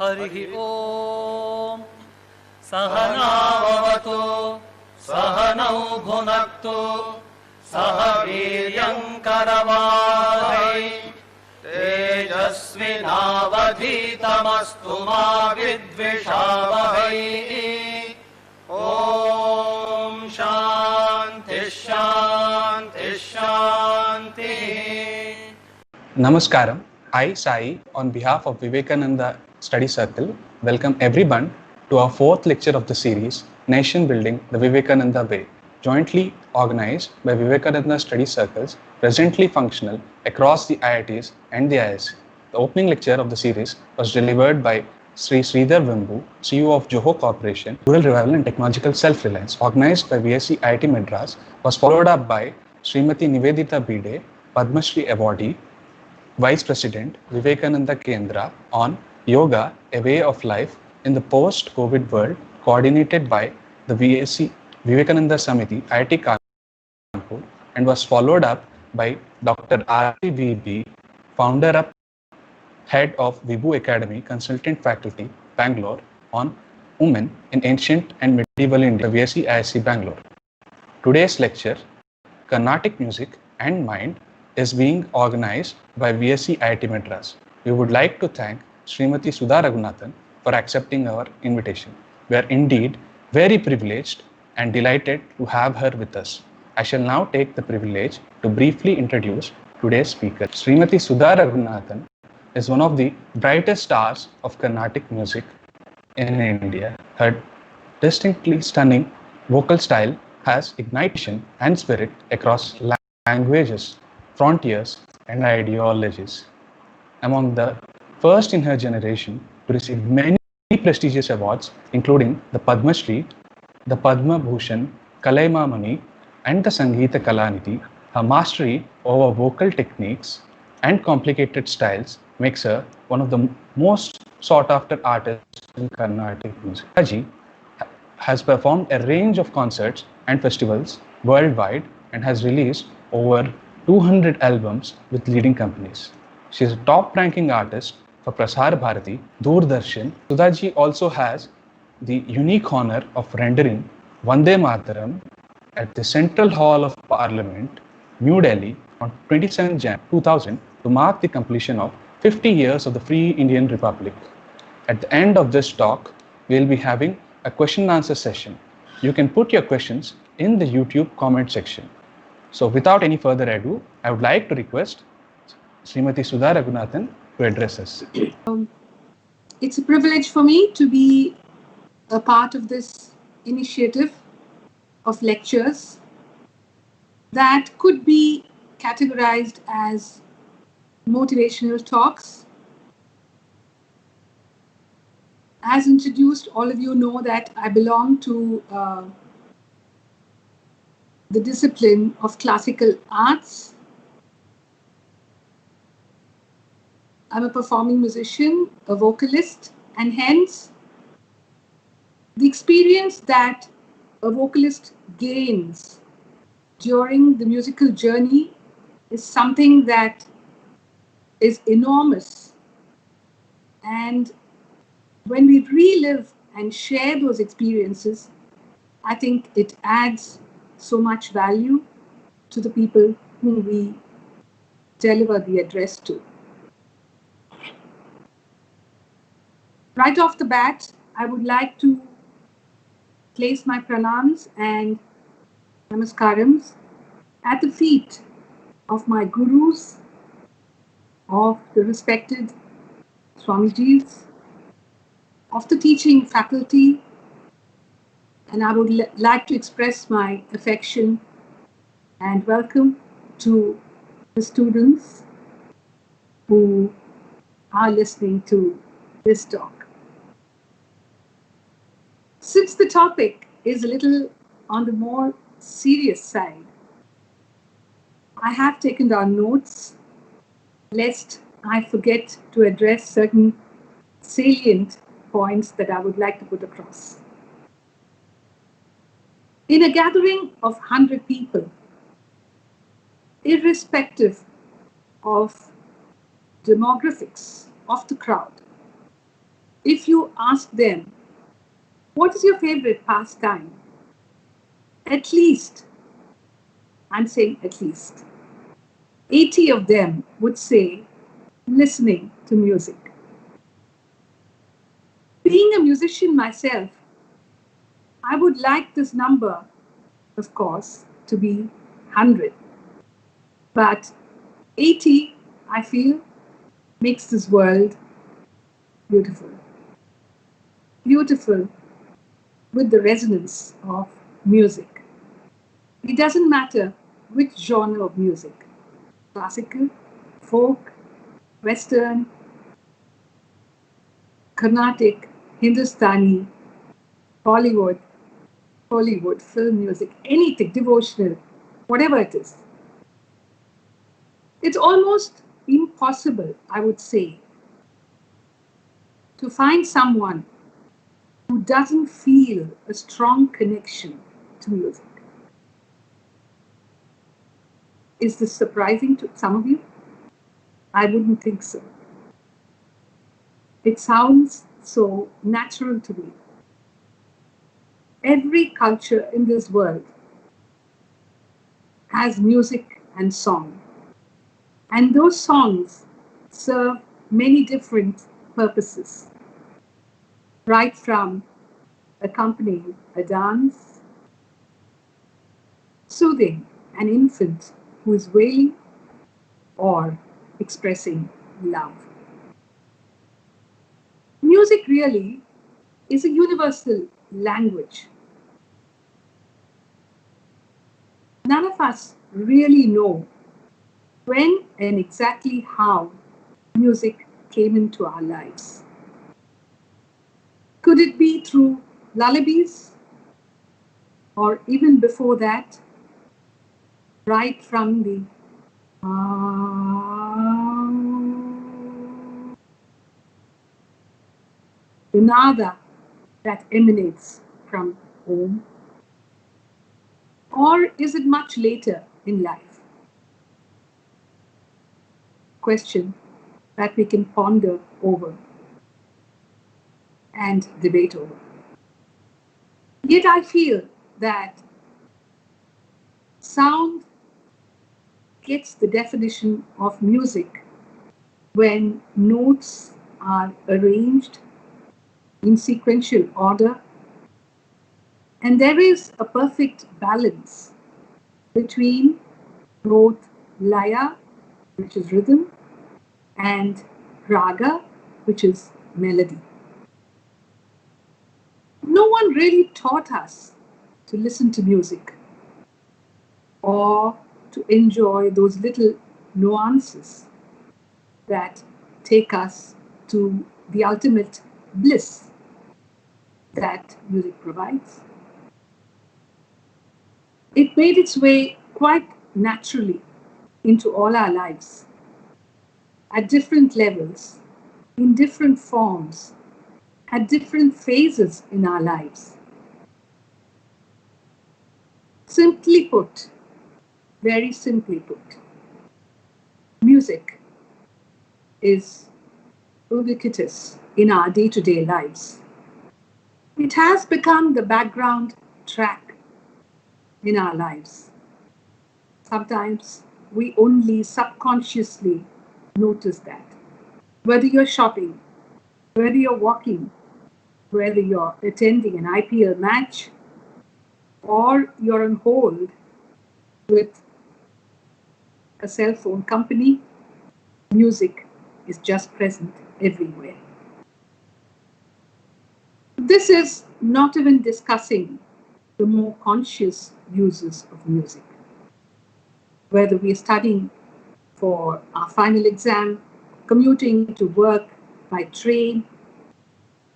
हरि ओम सहनाववतु सहनौ भुनक्तु सह वीर्यं करवावहै तेजस्विनावधीतमस्तु मा विद्विषावहै। ओम शांति शांति शांति। Namaskaram. I, Sai, on behalf of Vivekananda Study Circle, welcome everyone to our fourth lecture of the series, Nation Building the Vivekananda Way, jointly organized by Vivekananda Study Circles, presently functional across the IITs and the IISc. The opening lecture of the series was delivered by Sri Sridhar Vembu, CEO of Johor Corporation, Rural Revival and Technological Self-Reliance, organized by VSc IIT Madras, was followed up by Srimati Nivedita Bide, Padma Shri awardee, Vice President Vivekananda Kendra on Yoga, a Way of Life in the Post-COVID World, coordinated by the VSc Vivekananda Samiti, IIT Kanpur, and was followed up by Dr. R.P. VB, founder head of Vibhu Academy, consultant faculty, Bangalore, on Women in Ancient and Medieval India, VSc IISc Bangalore. Today's lecture, Carnatic Music and Mind, is being organized by VSc IIT Madras. We would like to thank Srimati Sudha Ragunathan for accepting our invitation. We are indeed very privileged and delighted to have her with us. I shall now take the privilege to briefly introduce today's speaker. Srimati Sudha Ragunathan is one of the brightest stars of Carnatic music in India. Her distinctly stunning vocal style has ignition and spirit across languages, frontiers and ideologies. Among the first in her generation to receive many prestigious awards, including the Padma Shri, the Padma Bhushan, Kalaimamani and the Sangeeta Kalanidhi, her mastery over vocal techniques and complicated styles makes her one of the most sought after artists in Carnatic music. Sudha has performed a range of concerts and festivals worldwide and has released over 200 albums with leading companies. She is a top-ranking artist for Prasar Bharati, Doordarshan. Sudha also has the unique honor of rendering Vande Mataram at the Central Hall of Parliament, New Delhi, on 27 Jan 2000 to mark the completion of 50 years of the Free Indian Republic. At the end of this talk, we will be having a question and answer session. You can put your questions in the YouTube comment section. So without any further ado, I would like to request Srimati Sudha Ragunathan to address us. It's a privilege for me to be a part of this initiative of lectures that could be categorized as motivational talks. As introduced, all of you know that I belong to the discipline of classical arts. I'm a performing musician, a vocalist, and hence the experience that a vocalist gains during the musical journey is something that is enormous. And when we relive and share those experiences, I think it adds so much value to the people whom we deliver the address to. Right off the bat, I would like to place my pranams and namaskarams at the feet of my gurus, of the respected Swamijis, of the teaching faculty, and I would like to express my affection and welcome to the students who are listening to this talk. Since the topic is a little on the more serious side, I have taken down notes lest I forget to address certain salient points that I would like to put across. In a gathering of 100 people, irrespective of demographics of the crowd, if you ask them, what is your favorite pastime? At least, I'm saying at least, 80 of them would say listening to music. Being a musician myself, I would like this number, of course, to be 100. But 80, I feel, makes this world beautiful. Beautiful with the resonance of music. It doesn't matter which genre of music, classical, folk, Western, Carnatic, Hindustani, Bollywood, film music, anything, devotional, whatever it is. It's almost impossible, I would say, to find someone who doesn't feel a strong connection to music. Is this surprising to some of you? I wouldn't think so. It sounds so natural to me. Every culture in this world has music and song. And those songs serve many different purposes. Right from accompanying a dance, soothing an infant who is wailing, or expressing love. Music really is a universal language. None of us really know when and exactly how music came into our lives. Could it be through lullabies? Or even before that, right from the nada that emanates from home? Or is it much later in life? Question that we can ponder over and debate over. Yet I feel that sound gets the definition of music when notes are arranged in sequential order and there is a perfect balance between both laya, which is rhythm, and raga, which is melody. No one really taught us to listen to music or to enjoy those little nuances that take us to the ultimate bliss that music provides. It made its way quite naturally into all our lives at different levels, in different forms, at different phases in our lives. Simply put, very simply put, music is ubiquitous in our day-to-day lives. It has become the background track in our lives. Sometimes we only subconsciously notice that. Whether you're shopping, whether you're walking, whether you're attending an IPL match, or you're on hold with a cell phone company, music is just present everywhere. This is not even discussing the more conscious uses of music. Whether we're studying for our final exam, commuting to work by train,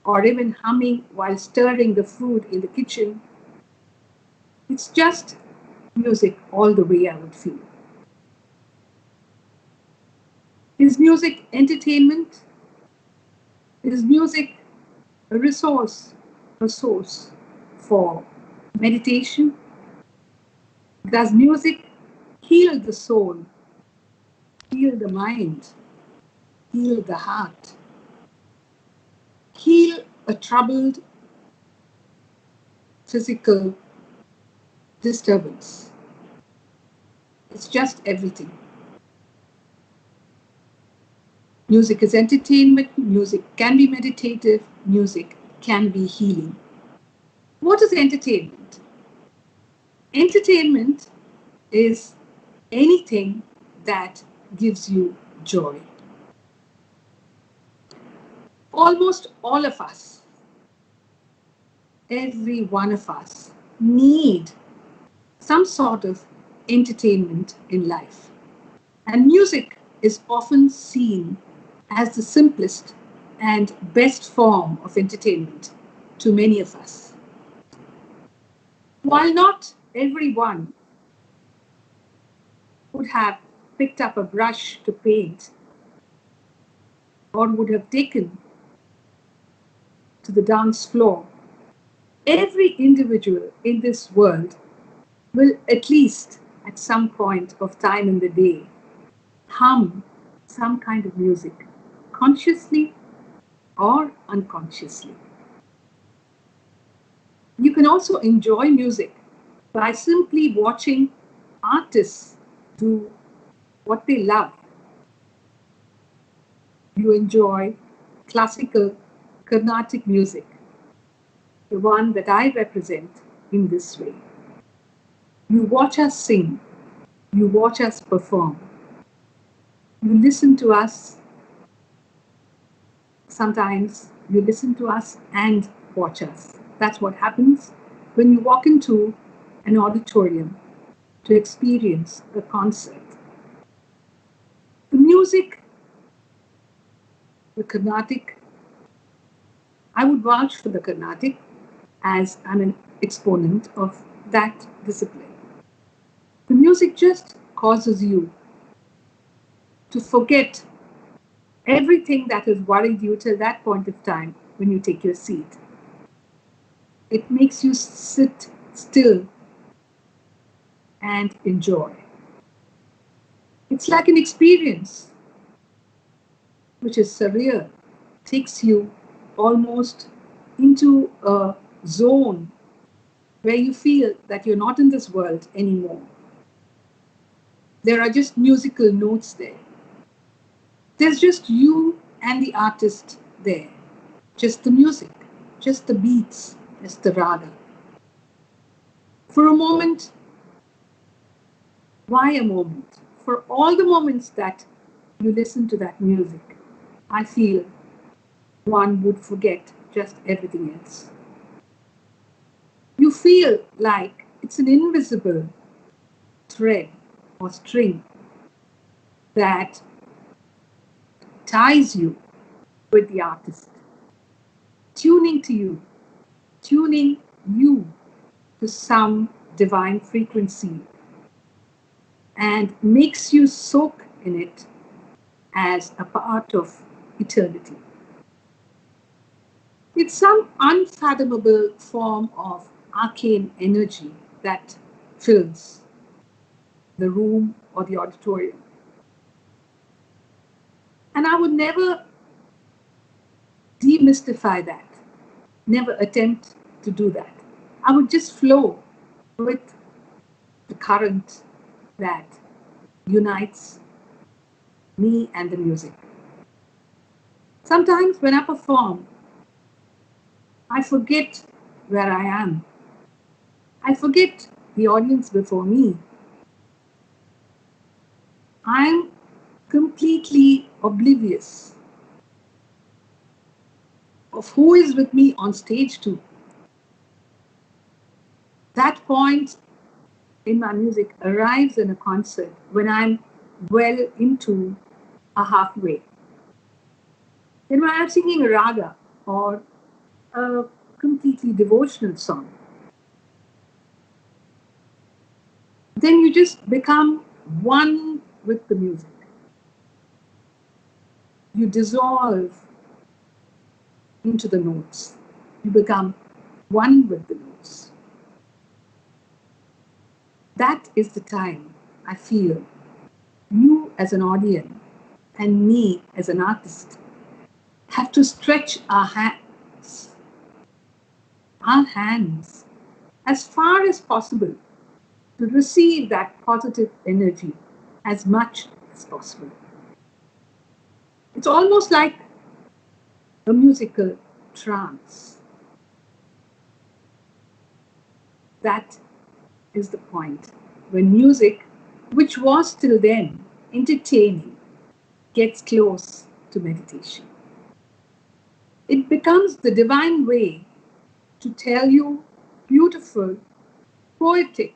or even humming while stirring the food in the kitchen, it's just music all the way, I would feel. Is music entertainment? Is music a resource, a source for meditation? Does music heal the soul, heal the mind, heal the heart, heal a troubled physical disturbance. It's just everything. Music is entertainment, music can be meditative, music can be healing. What is entertainment? Entertainment is anything that gives you joy. Almost all of us, every one of us, need some sort of entertainment in life. And music is often seen as the simplest and best form of entertainment to many of us. While not everyone would have picked up a brush to paint or would have taken to the dance floor, every individual in this world will at least at some point of time in the day hum some kind of music, consciously or unconsciously. You can also enjoy music by simply watching artists do what they love. You enjoy classical Carnatic music, the one that I represent in this way. You watch us sing, you watch us perform, you listen to us. Sometimes you listen to us and watch us. That's what happens when you walk into an auditorium to experience a concert. The music, the Carnatic, I would vouch for the Carnatic as I'm an exponent of that discipline. The music just causes you to forget everything that has worried you till that point of time when you take your seat. It makes you sit still and enjoy. It's like an experience which is surreal, takes you almost into a zone where you feel that you're not in this world anymore. There are just musical notes there. There's just you and the artist there. Just the music, just the beats, just the raga. For a moment, why a moment? For all the moments that you listen to that music, I feel one would forget just everything else. You feel like it's an invisible thread or string that ties you with the artist, tuning you to some divine frequency and makes you soak in it as a part of eternity. It's some unfathomable form of arcane energy that fills the room or the auditorium. And I would never demystify that, never attempt to do that. I would just flow with the current that unites me and the music. Sometimes when I perform, I forget where I am. I forget the audience before me. I'm completely oblivious of who is with me on stage too. That point in my music arrives in a concert when I'm well into a halfway. Then when I'm singing a raga or a completely devotional song, then you just become one with the music. You dissolve into the notes. You become one with the notes. That is the time I feel you as an audience and me as an artist have to stretch our our hands as far as possible to receive that positive energy as much as possible. It's almost like a musical trance. That is the point when music, which was till then entertaining, gets close to meditation. It becomes the divine way to tell you beautiful, poetic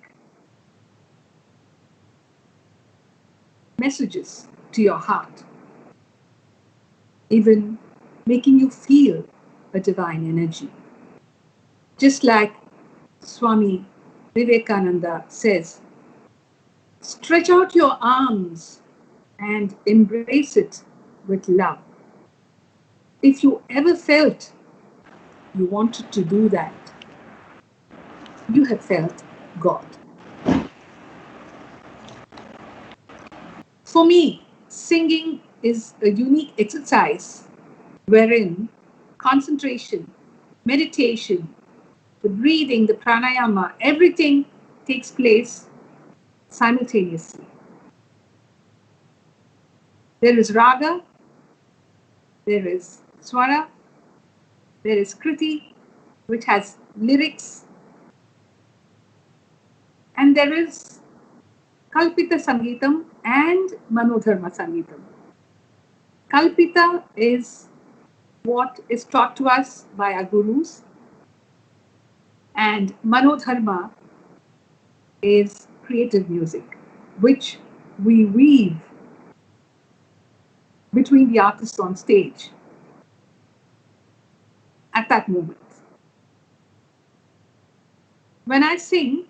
messages to your heart, even making you feel a divine energy. Just like Swami Vivekananda says, stretch out your arms and embrace it with love. If you ever felt you wanted to do that, you have felt God. For me, singing is a unique exercise wherein concentration, meditation, the breathing, the pranayama, everything takes place simultaneously. There is raga, there is swara, there is kriti, which has lyrics, and there is kalpita sangeetam and manodharma sangeetam. Kalpita is what is taught to us by our gurus, and manodharma is creative music, which we weave between the artists on stage at that moment. When I sing,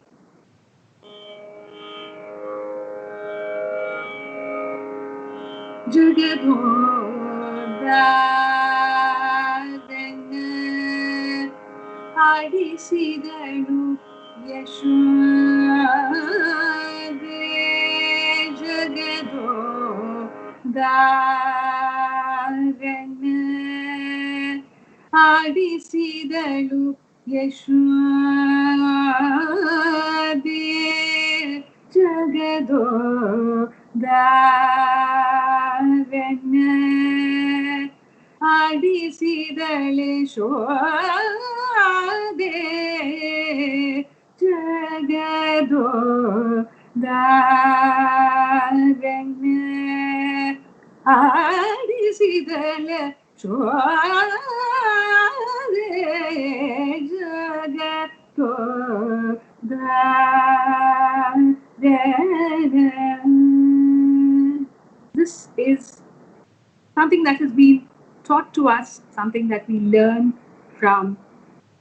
ಆಡಿಸಿದಳು Yashode ಜಗದೋದಾರಣ್ಯ ಆಡಿಸಿದಳೆ Yashode ಜಗದೋದಾರಣ್ಯ ಆಡಿಸಿದಳೆ ಶೋದೆ This is something that has been taught to us, something that we learn from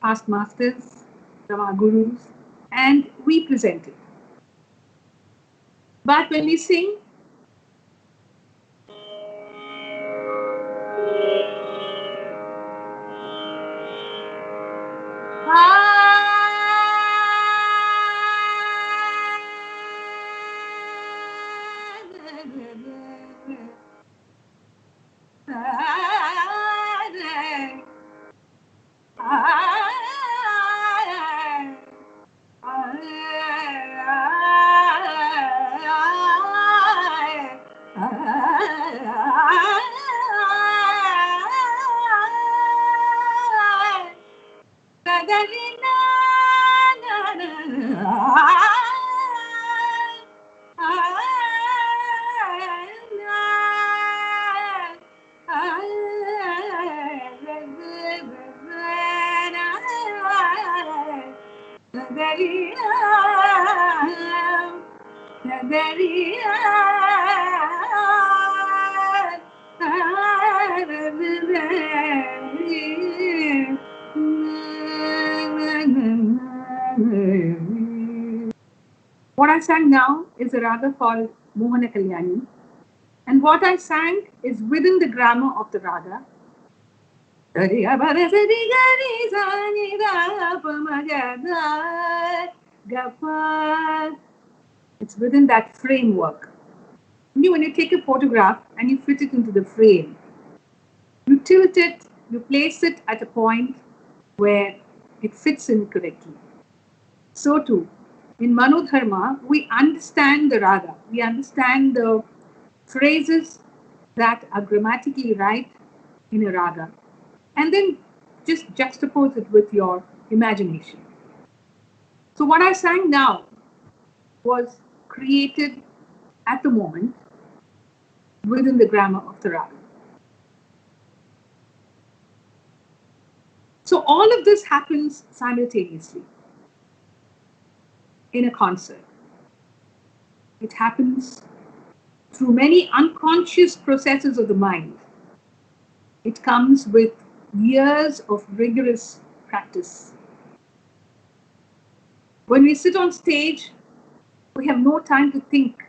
past masters, from our gurus, and we present it. But when we sing, what I sang now is a raga called Mohana Kalyani, and what I sang is within the grammar of the raga. It's within that framework. When you take a photograph and you fit it into the frame, you tilt it, you place it at a point where it fits in correctly. So too, in Manodharma, we understand the raga, we understand the phrases that are grammatically right in a raga, and then just juxtapose it with your imagination. So what I sang now was created at the moment within the grammar of the raga. So all of this happens simultaneously in a concert. It happens through many unconscious processes of the mind. It comes with years of rigorous practice. When we sit on stage, we have no time to think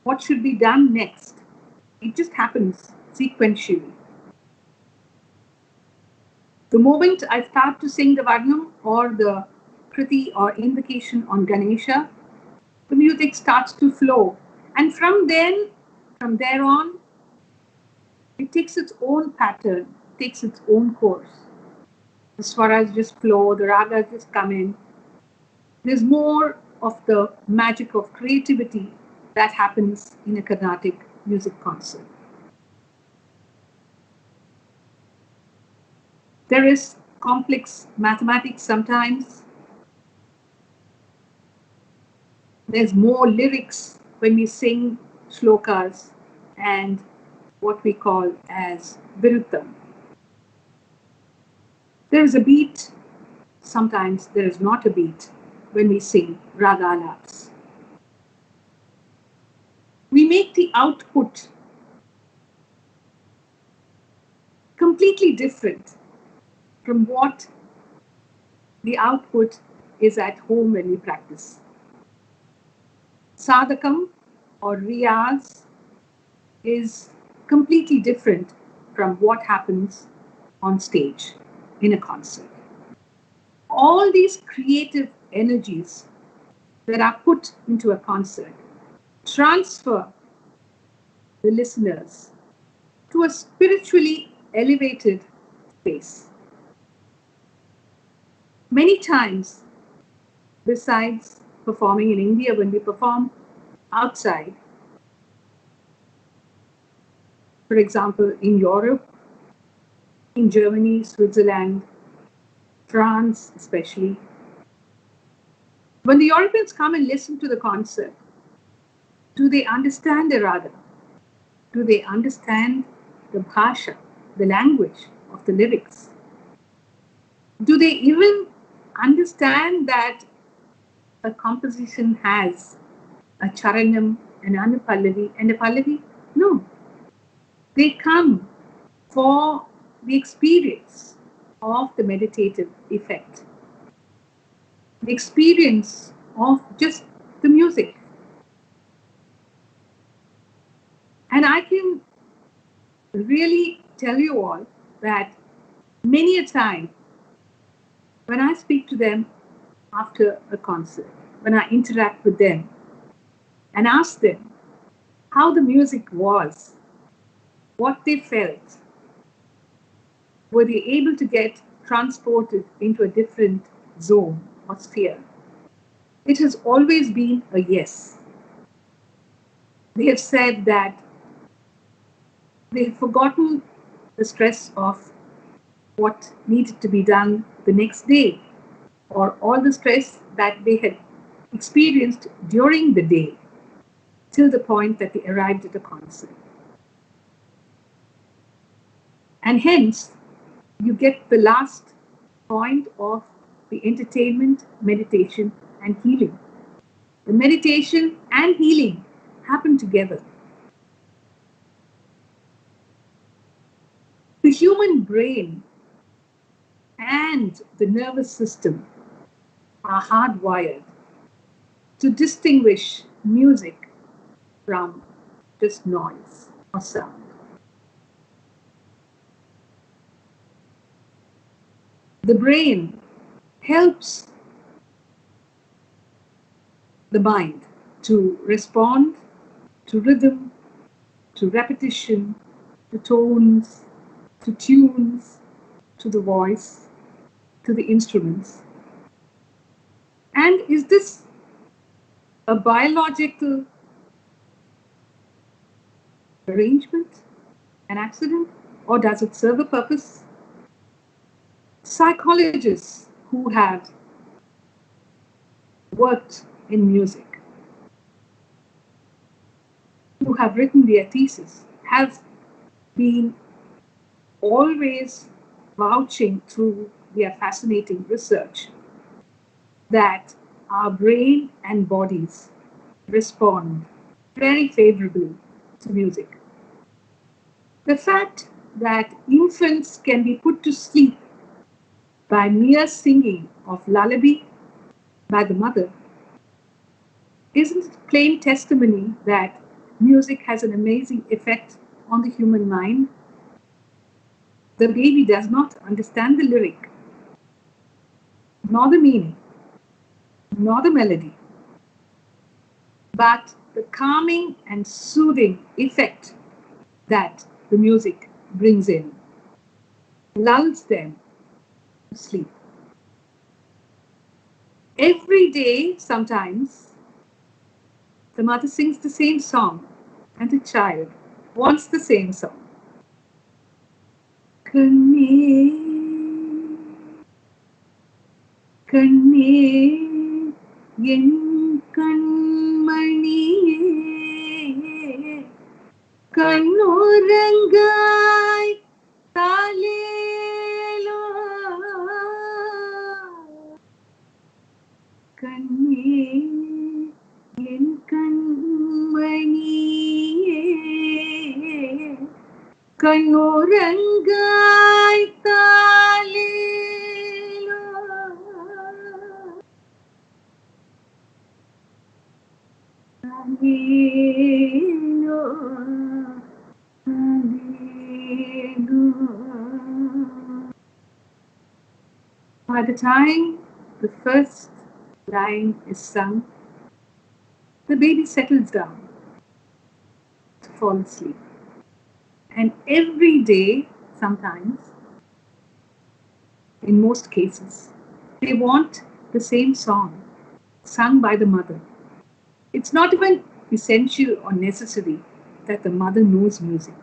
what should be done next. It just happens sequentially. The moment I start to sing the Varnam or the Kriti or invocation on Ganesha, the music starts to flow. And from there on, it takes its own pattern, takes its own course. The swaras just flow, the ragas just come in. There's more of the magic of creativity that happens in a Carnatic music concert. There is complex mathematics sometimes. There's more lyrics when we sing shlokas and what we call as virutam. There is a beat, sometimes there is not a beat when we sing ragalaps. We make the output completely different from what the output is at home when we practice. Sadhakam or riyaz is completely different from what happens on stage in a concert. All these creative energies that are put into a concert transfer the listeners to a spiritually elevated space. Many times, besides performing in India, when we perform outside, for example, in Europe, in Germany, Switzerland, France especially, when the Europeans come and listen to the concert, do they understand the raga? Do they understand the bhasha, the language of the lyrics? Do they even understand that a composition has a charanam, an anupallavi, and a pallavi? No. They come for the experience of the meditative effect, the experience of just the music. And I can really tell you all that many a time when I speak to them after a concert, when I interact with them and ask them how the music was, what they felt, were they able to get transported into a different zone or sphere? It has always been a yes. They have said that they have forgotten the stress of what needed to be done the next day, or all the stress that they had experienced during the day, till the point that they arrived at a concert. And hence, you get the last point of the entertainment, meditation, and healing. The meditation and healing happen together. The human brain and the nervous system are hardwired to distinguish music from just noise or sound. The brain helps the mind to respond to rhythm, to repetition, to tones, to tunes, to the voice, to the instruments? And is this a biological arrangement, an accident, or does it serve a purpose? Psychologists who have worked in music, who have written their thesis, have been always vouching through their fascinating research that our brain and bodies respond very favorably to music. The fact that infants can be put to sleep by mere singing of lullaby by the mother isn't plain testimony that music has an amazing effect on the human mind. The baby does not understand the lyric, nor the meaning, nor the melody, but the calming and soothing effect that the music brings in lulls them to sleep. Every day, sometimes, the mother sings the same song and the child wants the same song. Kanne, kanne, yen kanmaniye, kannorangai talelo, kanne, yen kanmaniye, kannorangai talelo. Talelo, talelo. By the time the first line is sung, the baby settles down to fall asleep. And every day, sometimes, in most cases, they want the same song sung by the mother. It's not even essential or necessary that the mother knows music.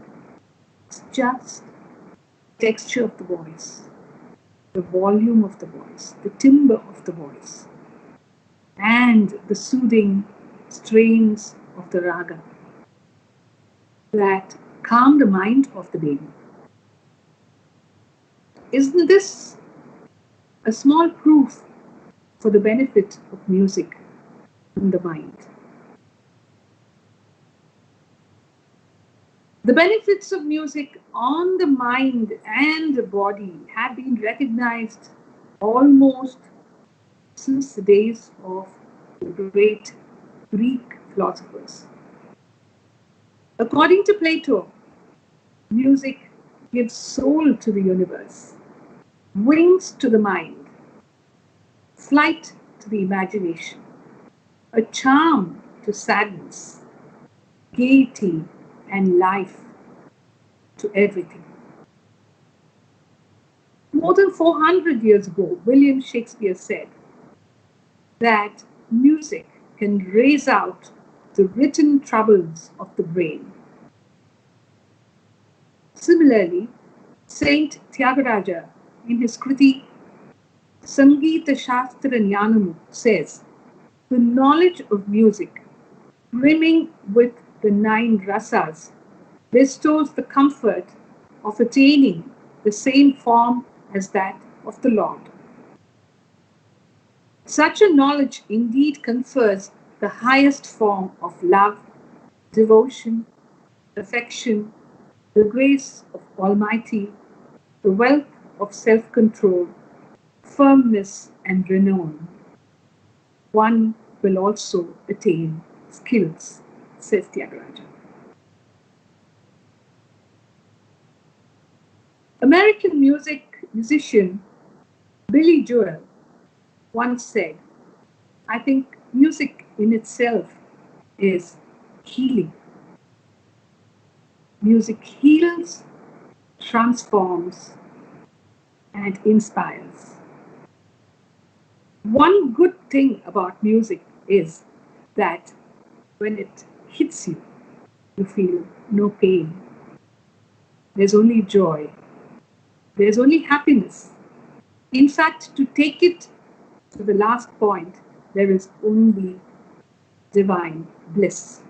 It's just the texture of the voice, the volume of the voice, the timbre of the voice, and the soothing strains of the raga that calm the mind of the baby. Isn't this a small proof for the benefit of music on the mind? The benefits of music on the mind and the body have been recognized almost since the days of the great Greek philosophers. According to Plato, music gives soul to the universe, wings to the mind, flight to the imagination, a charm to sadness, gaiety and life to everything. More than 400 years ago, William Shakespeare said that music can raise out the written troubles of the brain. Similarly, Saint Tyagaraja, in his Kriti Sangeeta Shastra Jnanamu, says, the knowledge of music, brimming with the 9 rasas, bestows the comfort of attaining the same form as that of the Lord. Such a knowledge indeed confers the highest form of love, devotion, affection, the grace of Almighty, the wealth of self-control, firmness and renown. One will also attain skills, says Tyagaraja. American musician Billy Joel once said, I think music in itself is healing. Music heals, transforms, and inspires. One good thing about music is that when it hits you, you feel no pain. There's only joy. There's only happiness. In fact, to take it to the last point, there is only divine bliss.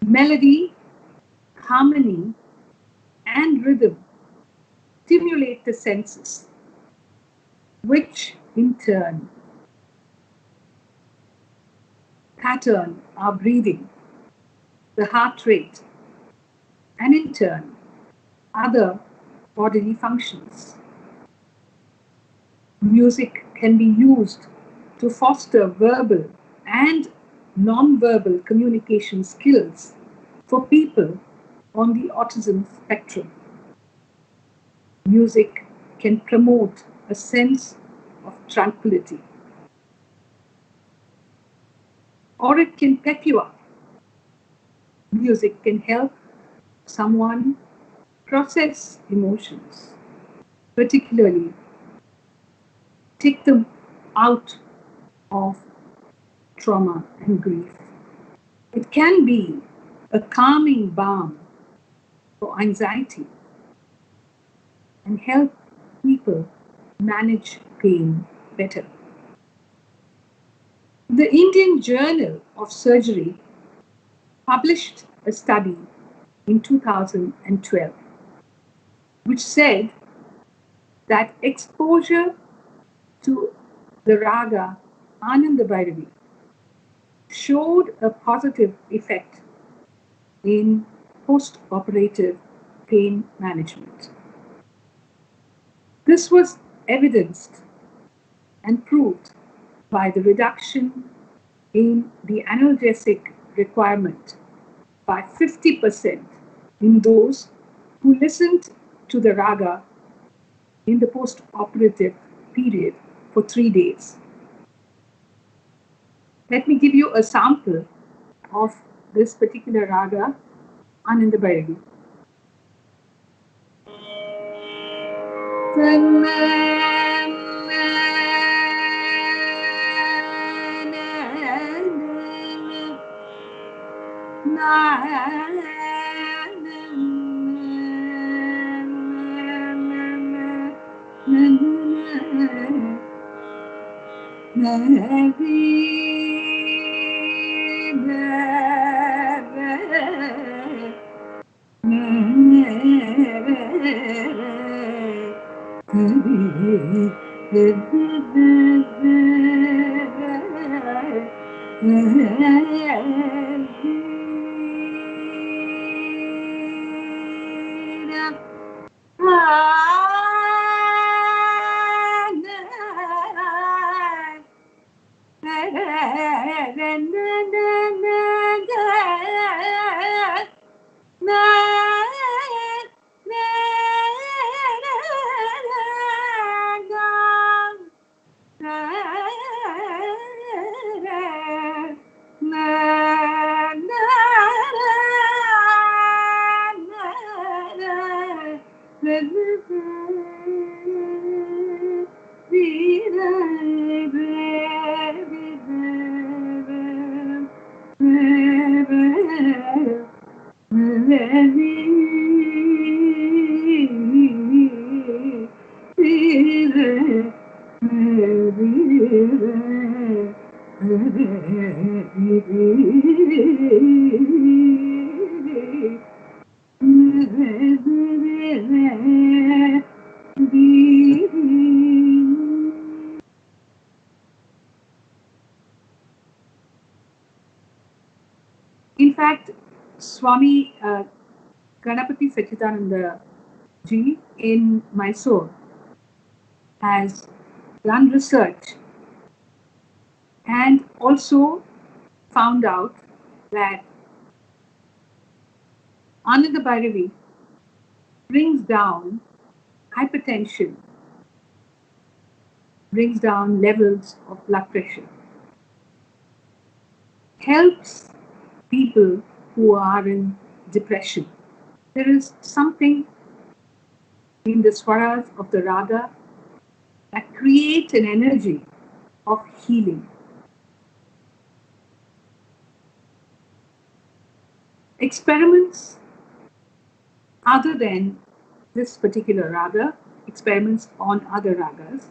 Melody, harmony, and rhythm stimulate the senses, which in turn pattern our breathing, the heart rate, and in turn other bodily functions. Music can be used to foster verbal and non-verbal communication skills for people on the autism spectrum. Music can promote a sense of tranquility, or it can pep you up. Music can help someone process emotions, particularly take them out of trauma and grief. It can be a calming balm for anxiety and help people manage pain better. The Indian Journal of Surgery published a study in 2012 which said that exposure to the raga Ananda Bhairavi showed a positive effect in post-operative pain management. This was evidenced and proved by the reduction in the analgesic requirement by 50% in those who listened to the raga in the post-operative period for 3 days. Let me give you a sample of this particular raga, Ananda Bhairavi. In fact, Swami Ganapati Sachidananda Ji in Mysore has done research and also found out that Ananda Bhairavi brings down hypertension, brings down levels of blood pressure, helps people who are in depression. There is something in the swaras of the raga that create an energy of healing. Experiments other than this particular raga, experiments on other ragas,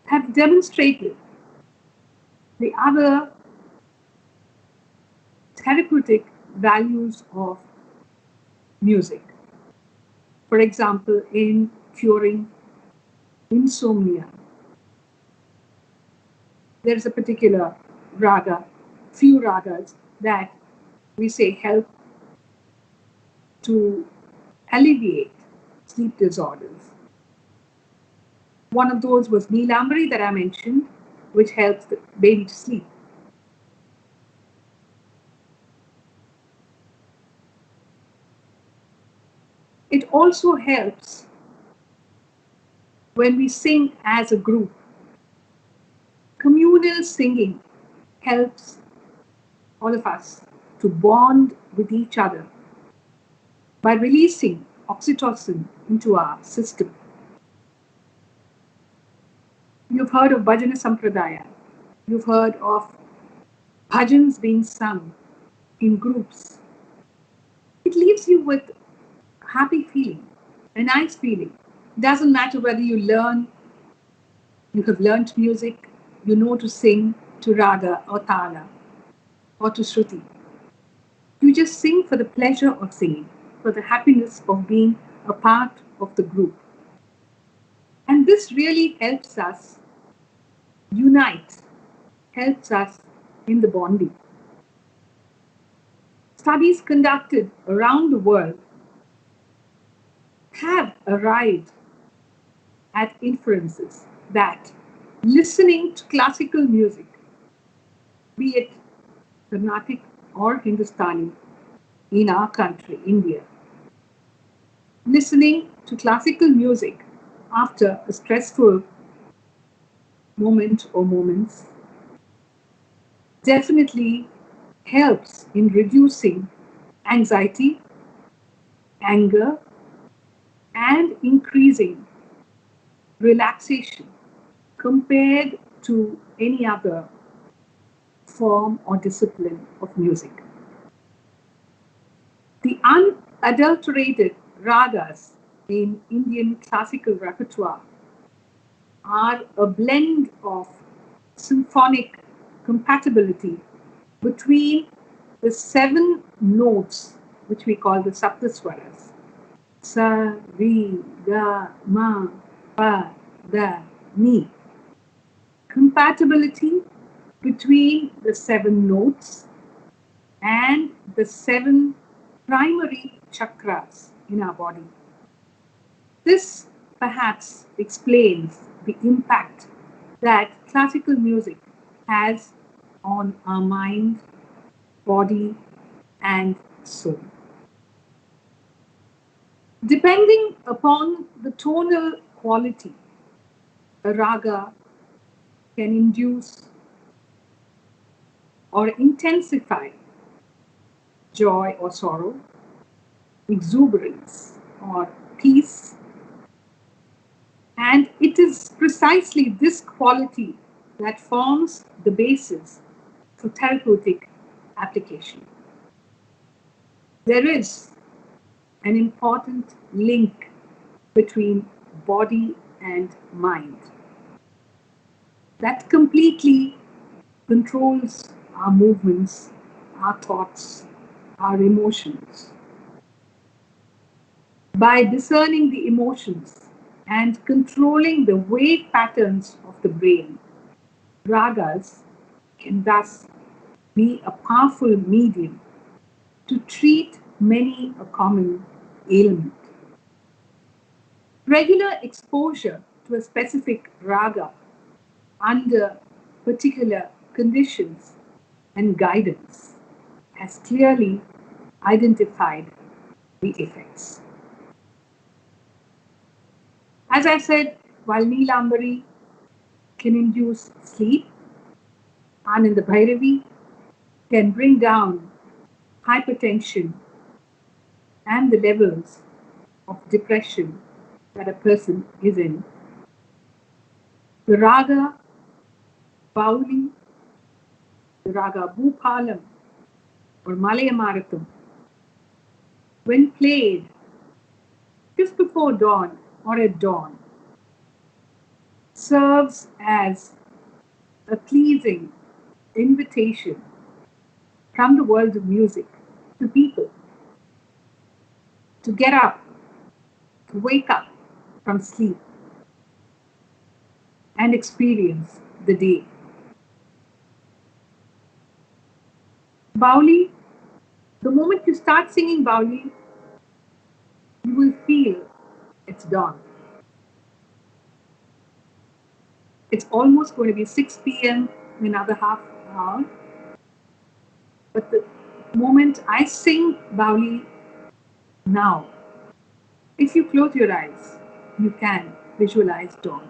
have demonstrated the other therapeutic values of music. For example, in curing insomnia, there is a particular raga, few ragas that we say help to alleviate sleep disorders. One of those was Neelambari that I mentioned, which helps the baby to sleep. It also helps when we sing as a group. Communal singing helps all of us to bond with each other by releasing oxytocin into our system. You've heard of Bhajana Sampradaya. You've heard of bhajans being sung in groups. It leaves you with a happy feeling, a nice feeling. It doesn't matter whether you have learned music, you know to sing to raga or tala or to shruti. You just sing for the pleasure of singing, for the happiness of being a part of the group. And this really helps us unite, helps us in the bonding. Studies conducted around the world have arrived at inferences that listening to classical music, be it Carnatic or Hindustani in our country, India, listening to classical music after a stressful moment or moments definitely helps in reducing anxiety, anger, and increasing relaxation compared to any other form or discipline of music. The unadulterated ragas in Indian classical repertoire are a blend of symphonic compatibility between the 7 notes, which we call the Saptaswaras. Sa, Ri, Ga, Ma, Pa, Da, Ni. Compatibility between the 7 notes and the 7 primary chakras in our body. This perhaps explains the impact that classical music has on our mind, body, and soul. Depending upon the tonal quality, a raga can induce or intensify joy or sorrow, exuberance or peace. And it is precisely this quality that forms the basis for therapeutic application. There is an important link between body and mind that completely controls our movements, our thoughts, our emotions. By discerning the emotions and controlling the wave patterns of the brain, ragas can thus be a powerful medium to treat many a common ailment. Regular exposure to a specific raga under particular conditions and guidance has clearly identified the effects. As I said, while Neelambari can induce sleep, Ananda Bhairavi can bring down hypertension and the levels of depression that a person is in. The raga Bauli, the raga Bhupalam or Malayamaratham, when played just before dawn or at dawn, serves as a pleasing invitation from the world of music to people to get up, to wake up from sleep and experience the day. Bauli, the moment you start singing Bauli, you will feel it's dawn. It's almost going to be 6 p.m. in another half hour. But the moment I sing Bauli now, if you close your eyes, you can visualize dawn.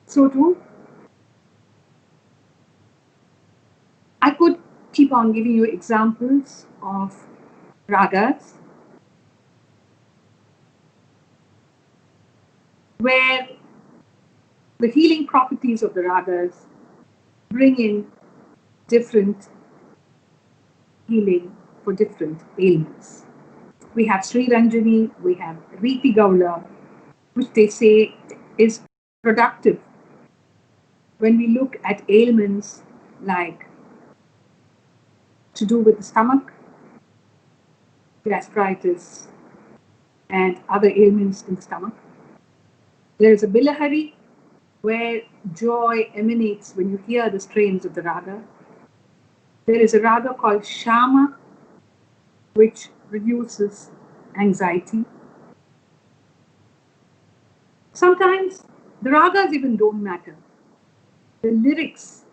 So too, I could keep on giving you examples of ragas where the healing properties of the ragas bring in different healing for different ailments. We have Sri Ranjani, we have Riti Gaula, which they say is productive when we look at ailments like to do with the stomach, gastritis, and other ailments in the stomach. There is a Bilahari, where joy emanates when you hear the strains of the raga. There is a raga called Shama, which reduces anxiety. Sometimes the ragas even don't matter. The lyrics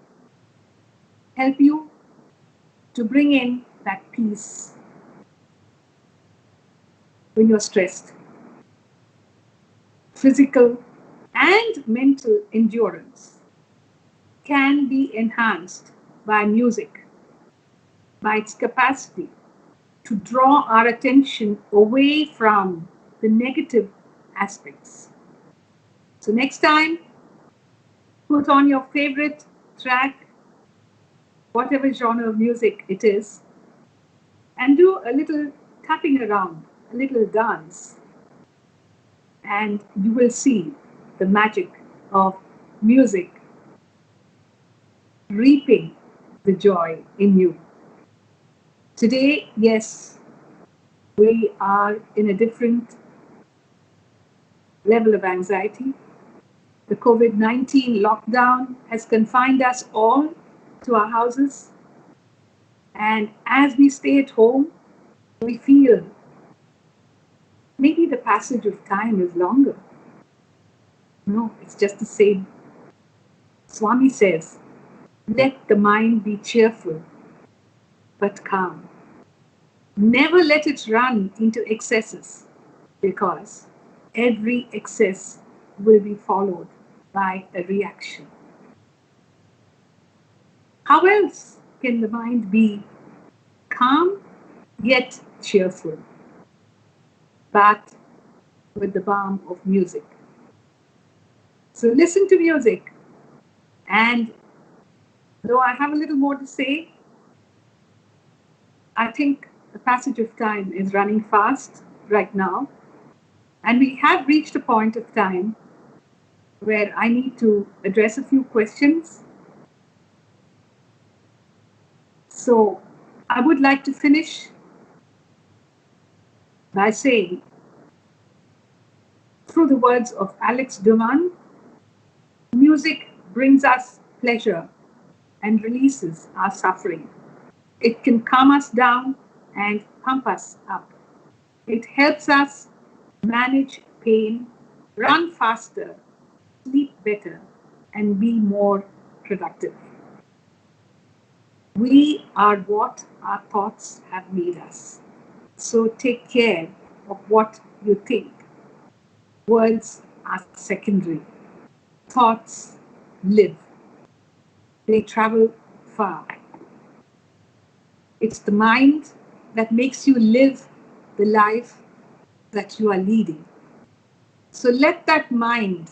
help you to bring in that peace when you're stressed. Physical and mental endurance can be enhanced by music, by its capacity to draw our attention away from the negative aspects. So next time, put on your favorite track, whatever genre of music it is, and do a little tapping around, a little dance, and you will see the magic of music reaping the joy in you. Today, yes, we are in a different level of anxiety. The COVID-19 lockdown has confined us all to our houses. And as we stay at home, we feel maybe the passage of time is longer. No, it's just the same. Swami says, let the mind be cheerful but calm. Never let it run into excesses, because every excess will be followed by a reaction. How else can the mind be calm yet cheerful? But with the balm of music. So listen to music, and though I have a little more to say, I think the passage of time is running fast right now, and we have reached a point of time where I need to address a few questions. So I would like to finish by saying, through the words of Alex Duman, music brings us pleasure and releases our suffering. It can calm us down and pump us up. It helps us manage pain, run faster, sleep better, and be more productive. We are what our thoughts have made us. So take care of what you think. Words are secondary. Thoughts live. They travel far. It's the mind that makes you live the life that you are leading. So let that mind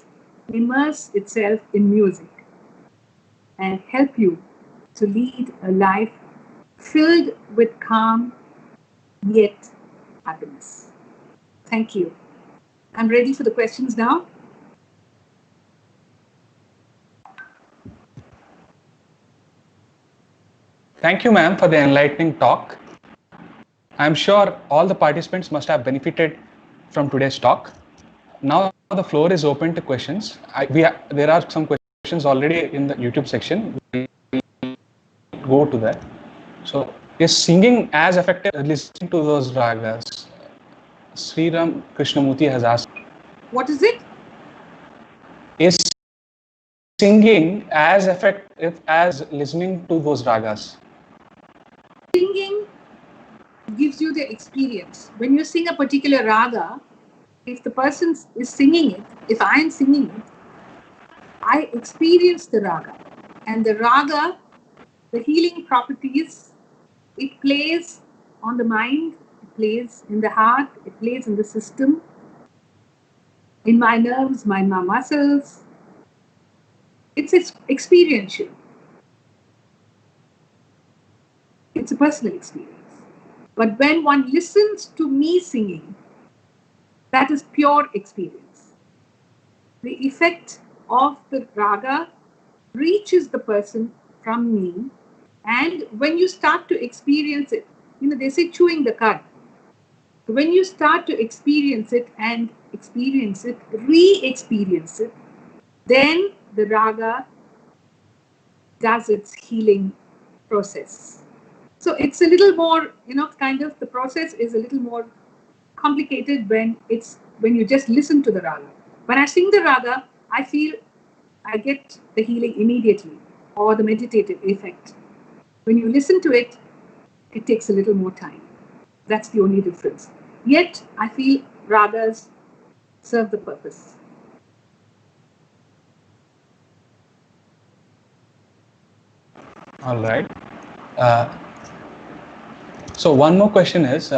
immerse itself in music and help you to lead a life filled with calm yet happiness. Thank you. I'm ready for the questions now. Thank you, ma'am, for the enlightening talk. I'm sure all the participants must have benefited from today's talk. Now the floor is open to questions. There are some questions already in the YouTube section. We'll go to that. So, is singing as effective as listening to those ragas? Sriram Krishnamurthy has asked. What is it? Is singing as effective as listening to those ragas? Singing gives you the experience. When you sing a particular raga, if the person is singing it, if I am singing it, I experience the raga. And the raga, the healing properties, it plays on the mind, it plays in the heart, it plays in the system, in my nerves, my muscles. It's experiential. It's a personal experience. But when one listens to me singing, that is pure experience. The effect of the raga reaches the person from me, and when you start to experience it, they say chewing the cud. When you start to experience it and experience it, re-experience it, then the raga does its healing process. So it's a little more, the process is a little more complicated when you just listen to the raga. When I sing the raga, I feel I get the healing immediately, or the meditative effect. When you listen to it, it takes a little more time. That's the only difference. Yet, I feel ragas serve the purpose. All right. So one more question is,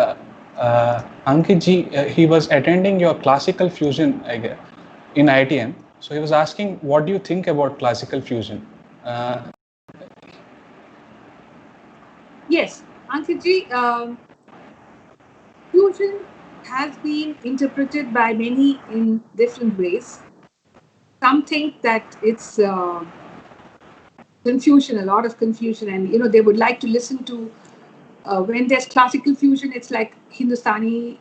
Ankit ji, he was attending your classical fusion in IITM. So he was asking, what do you think about classical fusion? Yes, Ankit ji, fusion has been interpreted by many in different ways. Some think that it's confusion, a lot of confusion, and they would like to listen to when there's classical fusion, it's like Hindustani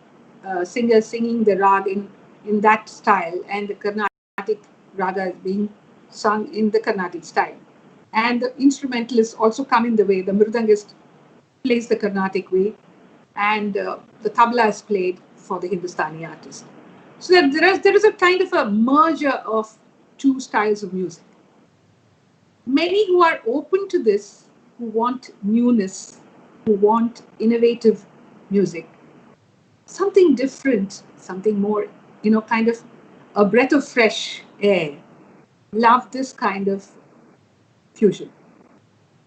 singers singing the rag in that style, and the Carnatic raga is being sung in the Carnatic style. And the instrumentalists also come in the way. The mridangist plays the Carnatic way, and the tabla is played for the Hindustani artist. So that there is a kind of a merger of two styles of music. Many who are open to this, who want newness, who want innovative music, something different, something more, kind of a breath of fresh air, love this kind of fusion.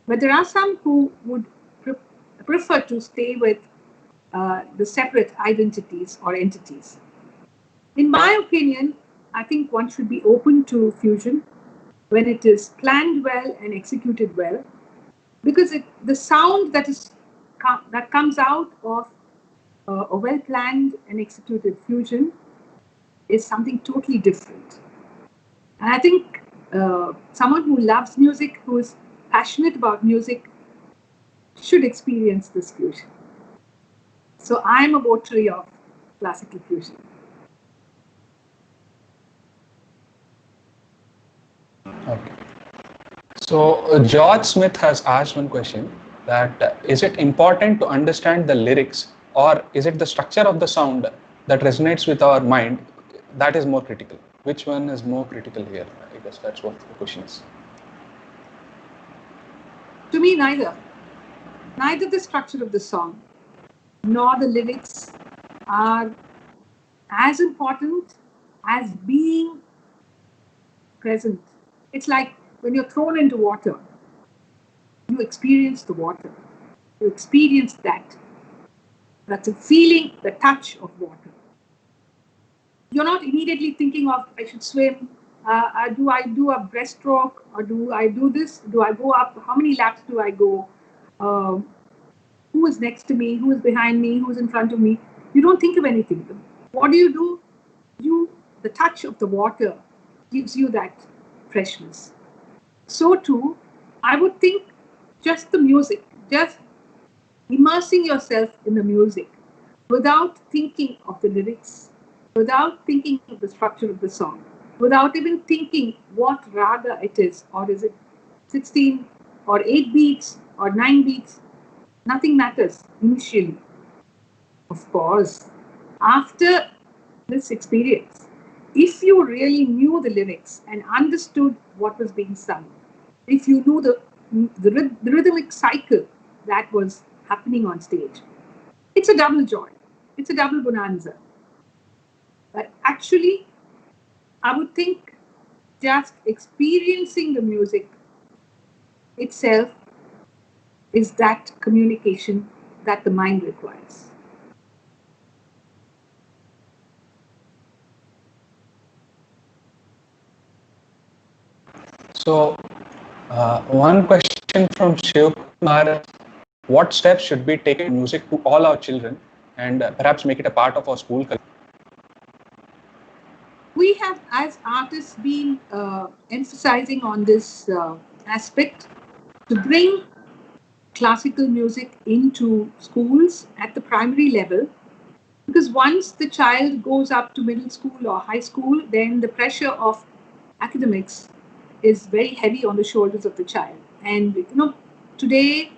But there are some who would prefer to stay with the separate identities or entities. In my opinion, I think one should be open to fusion when it is planned well and executed well, because the sound that comes out of a well-planned and executed fusion is something totally different. And I think someone who loves music, who is passionate about music, should experience this fusion. So I'm a votary of classical fusion. Okay. So George Smith has asked one question, that is it important to understand the lyrics, or is it the structure of the sound that resonates with our mind that is more critical? Which one is more critical here? I guess that's what the question is. To me, neither. Neither the structure of the song nor the lyrics are as important as being present. It's like when you're thrown into water, you experience the water. You experience that. That's a feeling, the touch of water. You're not immediately thinking of, I should swim. Do I do a breaststroke, or do I do this? Do I go up? How many laps do I go? Who is next to me? Who is behind me? Who's in front of me? You don't think of anything. What do? The touch of the water gives you that freshness. So too, I would think just the music, just immersing yourself in the music without thinking of the lyrics, without thinking of the structure of the song, without even thinking what raga it is, or is it 16 or 8 beats or 9 beats, nothing matters initially. Of course, after this experience, if you really knew the lyrics and understood what was being sung, if you knew the rhythmic cycle that was happening on stage, it's a double joy. It's a double bonanza. But actually, I would think just experiencing the music itself is that communication that the mind requires. So, one question from Shiv Kumar: what steps should be taken music to all our children, and perhaps make it a part of our school curriculum? We have, as artists, been emphasizing on this aspect to bring classical music into schools at the primary level, because once the child goes up to middle school or high school, then the pressure of academics is very heavy on the shoulders of the child. And today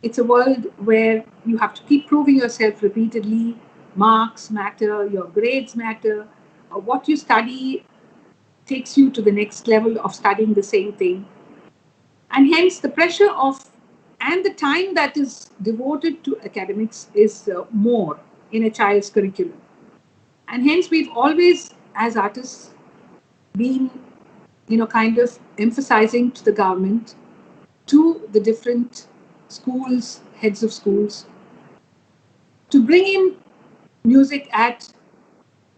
it's a world where you have to keep proving yourself repeatedly. Marks matter, your grades matter. What you study takes you to the next level of studying the same thing. And hence the pressure and the time that is devoted to academics is more in a child's curriculum. And hence we've always, as artists, been, kind of emphasizing to the government, to the different schools, heads of schools, to bring in music at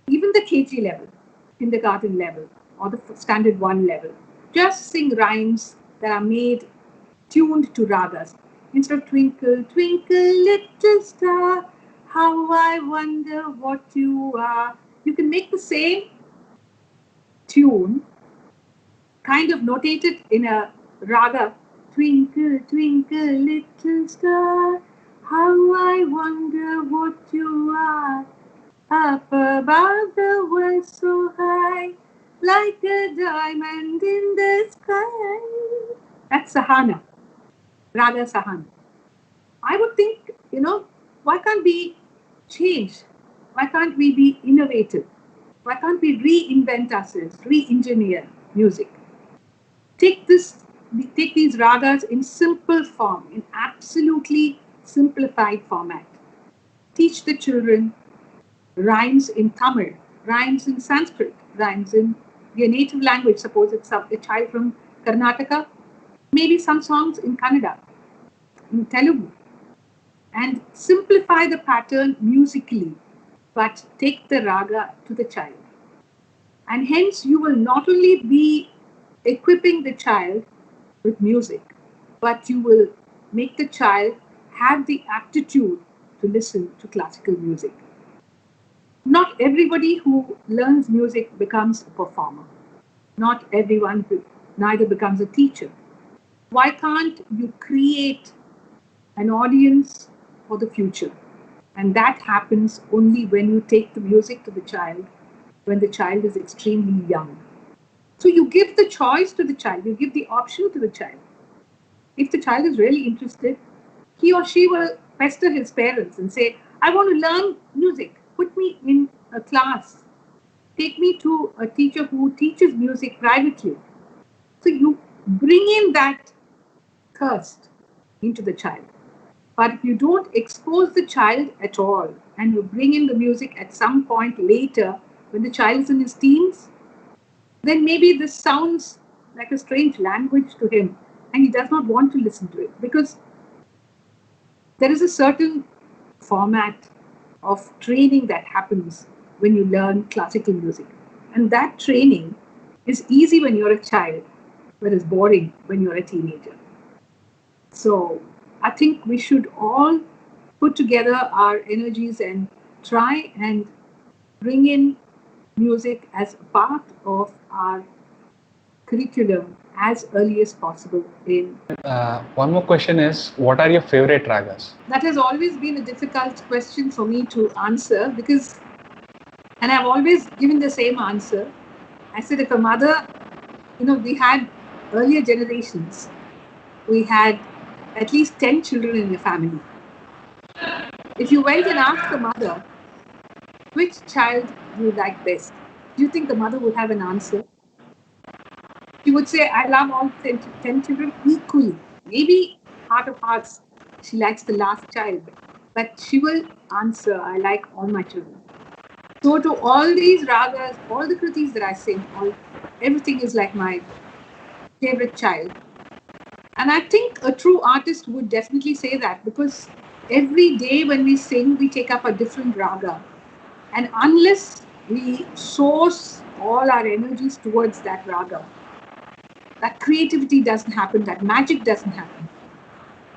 even the KG level, kindergarten level, or the standard 1 level. Just sing rhymes that are tuned to ragas. Instead of twinkle, twinkle, little star, how I wonder what you are. You can make the same tune, kind of notated in a raga. Twinkle, twinkle, little star, how I wonder what you are. Up above the world so high, like a diamond in the sky. That's Sahana, Raga Sahana. I would think, why can't we change Why can't we be innovative? Why can't we reinvent ourselves, re-engineer music? Take these ragas in simple form, in absolutely simplified format. Teach the children rhymes in Tamil, rhymes in Sanskrit, rhymes in their native language. Suppose it's a child from Karnataka, maybe some songs in Kannada, in Telugu, and simplify the pattern musically, but take the raga to the child. And hence, you will not only be equipping the child with music, but you will make the child have the aptitude to listen to classical music. Not everybody who learns music becomes a performer. Not everyone neither becomes a teacher. Why can't you create an audience for the future? And that happens only when you take the music to the child when the child is extremely young. So you give the choice to the child, you give the option to the child. If the child is really interested, he or she will pester his parents and say, I want to learn music. Put me in a class. Take me to a teacher who teaches music privately. So you bring in that thirst into the child. But if you don't expose the child at all and you bring in the music at some point later when the child is in his teens, then maybe this sounds like a strange language to him and he does not want to listen to it because there is a certain format of training that happens when you learn classical music. And that training is easy when you're a child, but it's boring when you're a teenager. So I think we should all put together our energies and try and bring in music as a part of our curriculum as early as possible. One more question is, what are your favorite ragas? That has always been a difficult question for me to answer because, and I've always given the same answer. I said, if a mother, we had earlier generations, we had at least 10 children in the family. If you went and asked the mother, which child do you like best? Do you think the mother would have an answer? She would say, I love all 10 children equally. Maybe heart of hearts, she likes the last child. But she will answer, I like all my children. So to all these ragas, all the kritis that I sing, everything is like my favorite child. And I think a true artist would definitely say that because every day when we sing, we take up a different raga. And unless we source all our energies towards that raga, that creativity doesn't happen, that magic doesn't happen.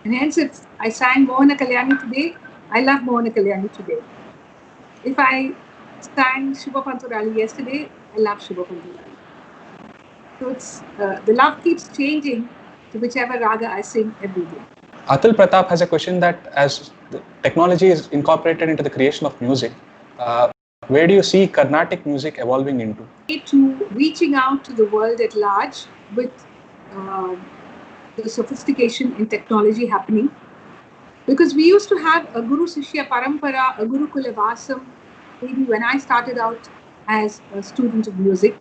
And hence, if I sang Mohana Kalyani today, I love Mohana Kalyani today. If I sang Shubha Panturali yesterday, I love Shubha Panturali. So it's the love keeps changing to whichever raga I sing every day. Atul Pratap has a question that as the technology is incorporated into the creation of music, where do you see Carnatic music evolving into? To reaching out to the world at large with the sophistication in technology happening. Because we used to have a Guru Sishya Parampara, a Gurukula Vasam, maybe when I started out as a student of music,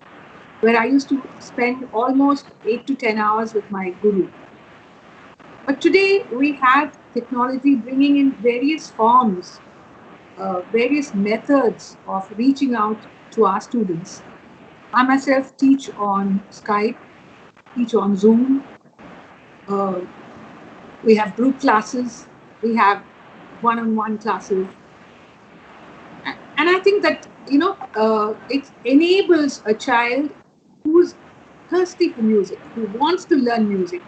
where I used to spend almost 8 to 10 hours with my Guru. But today we have technology bringing in various forms, various methods of reaching out to our students. I myself teach on Skype, teach on Zoom. We have group classes, we have one-on-one classes. And I think that, it enables a child who's thirsty for music, who wants to learn music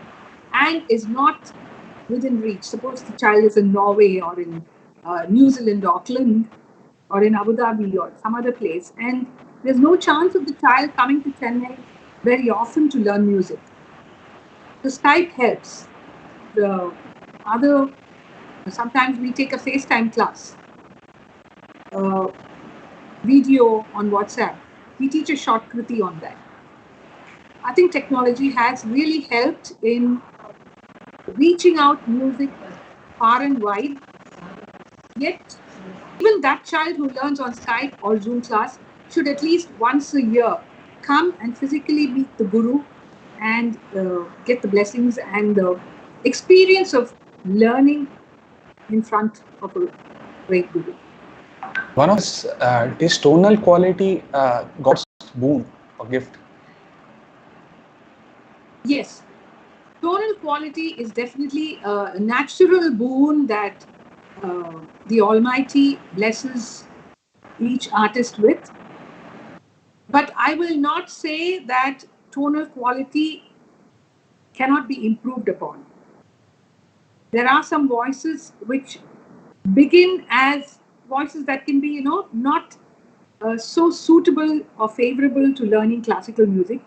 and is not within reach. Suppose the child is in Norway or in New Zealand, Auckland, or in Abu Dhabi or some other place, and there's no chance of the child coming to Chennai very often to learn music. The Skype helps. Sometimes we take a FaceTime class, video on WhatsApp. We teach a short kriti on that. I think technology has really helped in reaching out music far and wide. Yet, even even that child who learns on Skype or Zoom class should at least once a year come and physically meet the Guru and get the blessings and the experience of learning in front of a great Guru. One of is tonal quality God's boon or gift? Yes. Tonal quality is definitely a natural boon that the Almighty blesses each artist with. But I will not say that tonal quality cannot be improved upon. There are some voices which begin as voices that can be, not so suitable or favorable to learning classical music.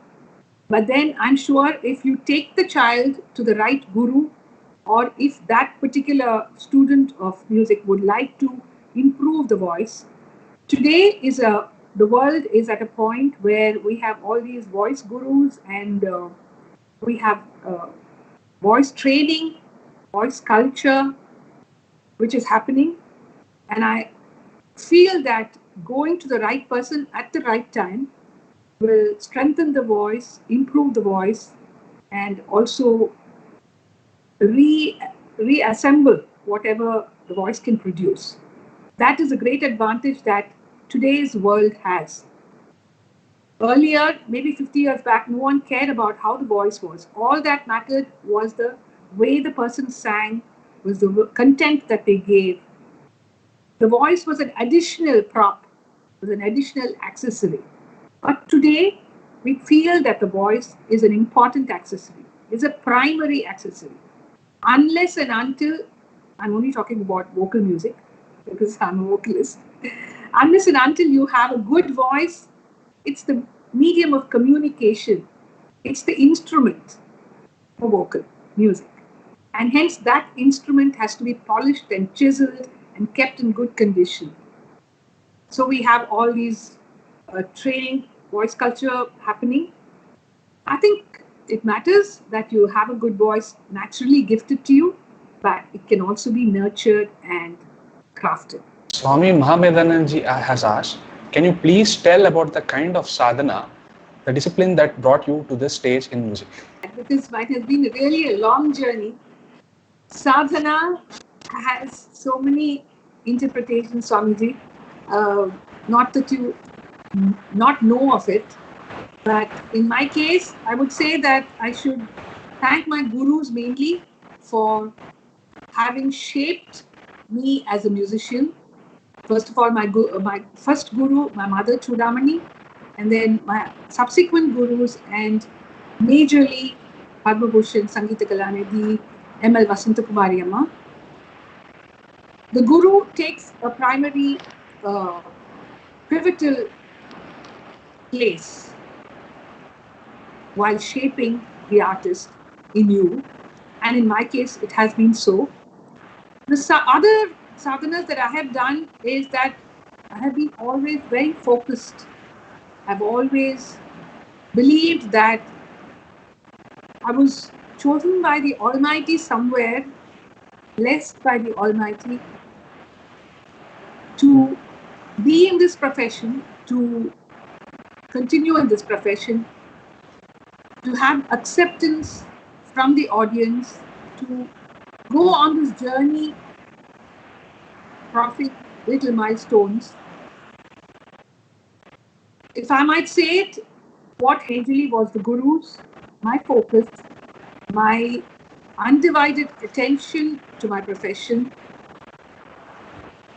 But then I'm sure if you take the child to the right guru, or if that particular student of music would like to improve the voice, today the world is at a point where we have all these voice gurus and we have voice training, voice culture, which is happening. And I feel that going to the right person at the right time will strengthen the voice, improve the voice, and also reassemble whatever the voice can produce. That is a great advantage that today's world has. Earlier, maybe 50 years back, no one cared about how the voice was. All that mattered was the way the person sang, was the content that they gave. The voice was an additional prop, was an additional accessory. But today, we feel that the voice is an important accessory, is a primary accessory. Unless and until, I'm only talking about vocal music because I'm a vocalist, unless and until you have a good voice, it's the medium of communication. It's the instrument for vocal music. And hence that instrument has to be polished and chiseled and kept in good condition. So we have all these training, voice culture happening. I think it matters that you have a good voice naturally gifted to you, but it can also be nurtured and crafted. Swami Mahamedananji has asked, can you please tell about the kind of sadhana, the discipline that brought you to this stage in music? Because it has been really a long journey. Sadhana has so many interpretations, Swamiji. Not that you not know of it, but in my case, I would say that I should thank my gurus mainly for having shaped me as a musician. First of all, my first guru, my mother Chudamani, and then my subsequent gurus, and majorly Padma Bhushan, Sangeeta Kalanidhi, M.L. Vasantakumari Amma. The guru takes a primary pivotal place while shaping the artist in you, and in my case it has been so. The other sadhanas that I have done is that I have been always very focused. I've always believed that I was chosen by the Almighty somewhere, blessed by the Almighty to be in this profession, to continue in this profession, to have acceptance from the audience, to go on this journey, crossing little milestones. If I might say it, what majorly was the gurus, my focus, my undivided attention to my profession,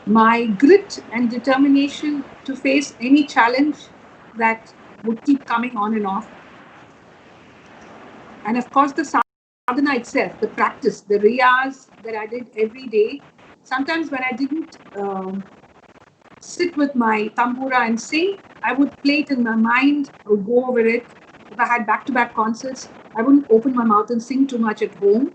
my grit and determination to face any challenge that would keep coming on and off. And of course, the sadhana itself, the practice, the riyaz that I did every day. Sometimes when I didn't sit with my tambura and sing, I would play it in my mind, I would go over it. If I had back-to-back concerts, I wouldn't open my mouth and sing too much at home,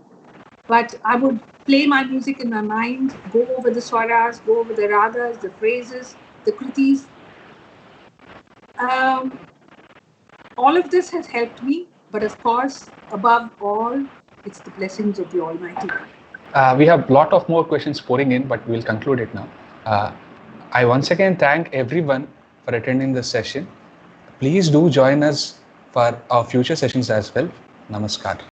but I would play my music in my mind, go over the swaras, go over the ragas, the phrases, the kritis. All of this has helped me, but of course, above all, it's the blessings of the Almighty. We have a lot of more questions pouring in, but we'll conclude it now. I once again thank everyone for attending this session. Please do join us for our future sessions as well. Namaskar.